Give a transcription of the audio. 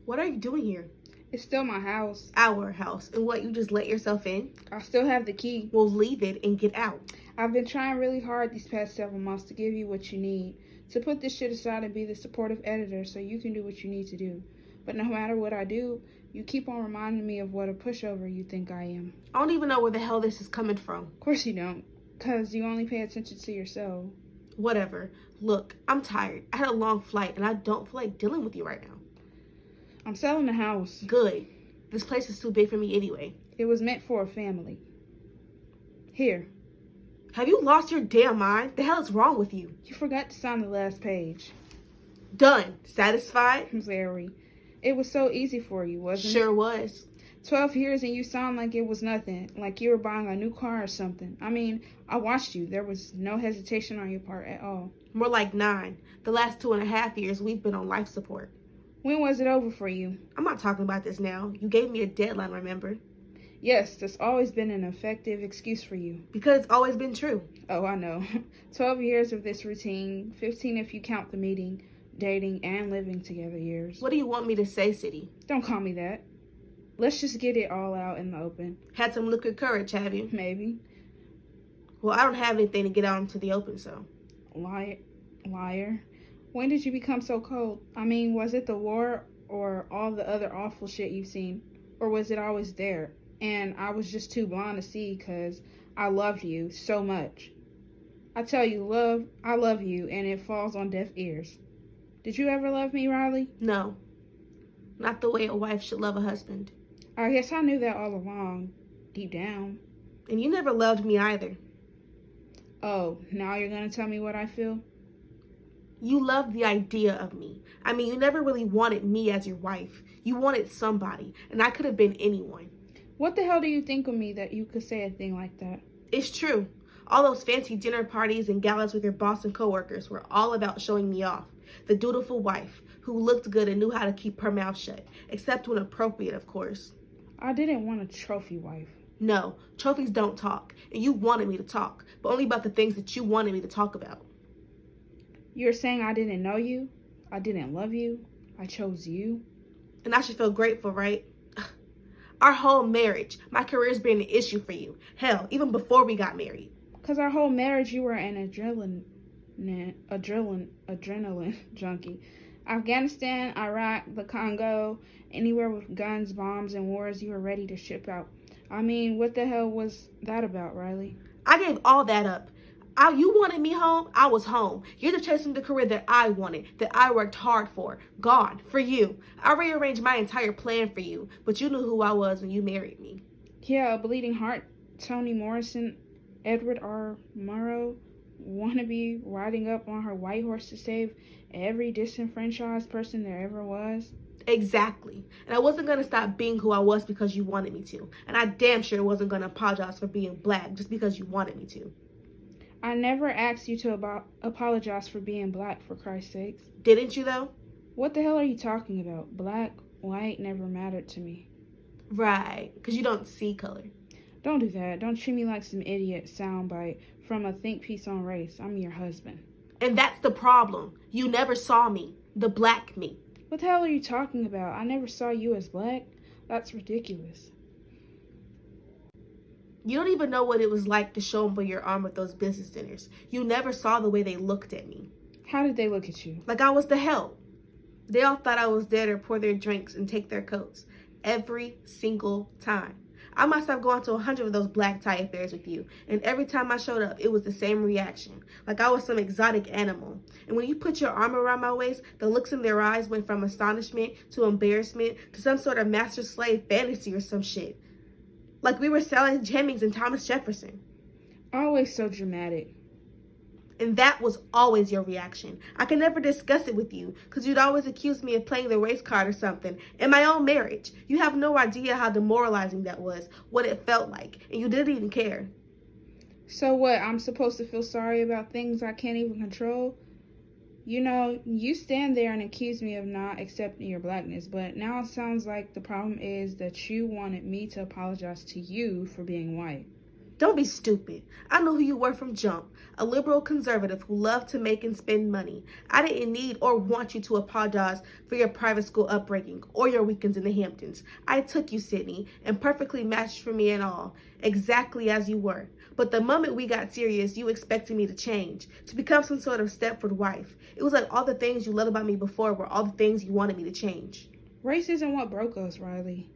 What are you doing here? It's still my house. Our house. And what, you just let yourself in? I still have the key. Well, leave it and get out. I've been trying really hard these past several months to give you what you need, to put this shit aside and be the supportive editor so you can do what you need to do. But no matter what I do, you keep on reminding me of what a pushover you think I am. I don't even know where the hell this is coming from. Of course you don't, because you only pay attention to yourself. Whatever. Look, I'm tired. I had a long flight and I don't feel like dealing with you right now. I'm selling the house. Good. This place is too big for me anyway. It was meant for a family. Here. Have you lost your damn mind? The hell is wrong with you? You forgot to sign the last page. Done. Satisfied? Very. It was so easy for you, wasn't it? Sure was. 12 years and you sound like it was nothing, like you were buying a new car or something. I mean, I watched you. There was no hesitation on your part at all. More like 9. The last 2.5 years, we've been on life support. When was it over for you? I'm not talking about this now. You gave me a deadline, remember? Yes, that's always been an effective excuse for you. Because it's always been true. Oh, I know. 12 years of this routine, 15 if you count the meeting, dating, and living together years. What do you want me to say, City? Don't call me that. Let's just get it all out in the open. Had some liquid courage, have you? Maybe. Well, I don't have anything to get out into the open, so. Liar. When did you become so cold? I mean, was it the war or all the other awful shit you've seen? Or was it always there? And I was just too blind to see because I loved you so much. I tell you, I love you, and it falls on deaf ears. Did you ever love me, Riley? No. Not the way a wife should love a husband. I guess I knew that all along, deep down. And you never loved me either. Oh, now you're going to tell me what I feel? You loved the idea of me. I mean, you never really wanted me as your wife. You wanted somebody, and I could have been anyone. What the hell do you think of me that you could say a thing like that? It's true. All those fancy dinner parties and galas with your boss and coworkers were all about showing me off. The dutiful wife who looked good and knew how to keep her mouth shut, except when appropriate, of course. I didn't want a trophy wife. No, trophies don't talk, and you wanted me to talk, but only about the things that you wanted me to talk about. You're saying I didn't know you? I didn't love you? I chose you? And I should feel grateful, right? Our whole marriage, my career's been an issue for you. Hell, even before we got married. Because our whole marriage, you were an adrenaline junkie. Afghanistan, Iraq, the Congo, anywhere with guns, bombs, and wars, you were ready to ship out. I mean, what the hell was that about, Riley? I gave all that up. You wanted me home, I was home. You're just chasing the career that I wanted, that I worked hard for. Gone, for you. I rearranged my entire plan for you, but you knew who I was when you married me. Yeah, a bleeding heart, Toni Morrison, Edward R. Murrow, wannabe riding up on her white horse to save every disenfranchised person there ever was. Exactly. And I wasn't going to stop being who I was because you wanted me to. And I damn sure wasn't going to apologize for being black just because you wanted me to. I never asked you to apologize for being black, for Christ's sakes. Didn't you, though? What the hell are you talking about? Black, white never mattered to me. Right, because you don't see color. Don't do that. Don't treat me like some idiot soundbite from a think piece on race. I'm your husband. And that's the problem. You never saw me, the black me. What the hell are you talking about? I never saw you as black. That's ridiculous. You don't even know what it was like to show them by your arm at those business dinners. You never saw the way they looked at me. How did they look at you? Like I was the help. They all thought I was there to pour their drinks and take their coats. Every single time. I must have gone to 100 of those black tie affairs with you. And every time I showed up, it was the same reaction. Like I was some exotic animal. And when you put your arm around my waist, the looks in their eyes went from astonishment to embarrassment to some sort of master-slave fantasy or some shit. Like we were selling Hemings and Thomas Jefferson. Always so dramatic. And that was always your reaction. I could never discuss it with you because you'd always accuse me of playing the race card or something. In my own marriage, you have no idea how demoralizing that was, what it felt like, and you didn't even care. So what, I'm supposed to feel sorry about things I can't even control? You know, you stand there and accuse me of not accepting your blackness, but now it sounds like the problem is that you wanted me to apologize to you for being white. Don't be stupid. I know who you were from jump. A liberal conservative who loved to make and spend money. I didn't need or want you to apologize for your private school upbringing or your weekends in the Hamptons. I took you, Sydney, and perfectly matched for me and all, exactly as you were. But the moment we got serious, you expected me to change, to become some sort of Stepford wife. It was like all the things you loved about me before were all the things you wanted me to change. Race isn't what broke us, Riley.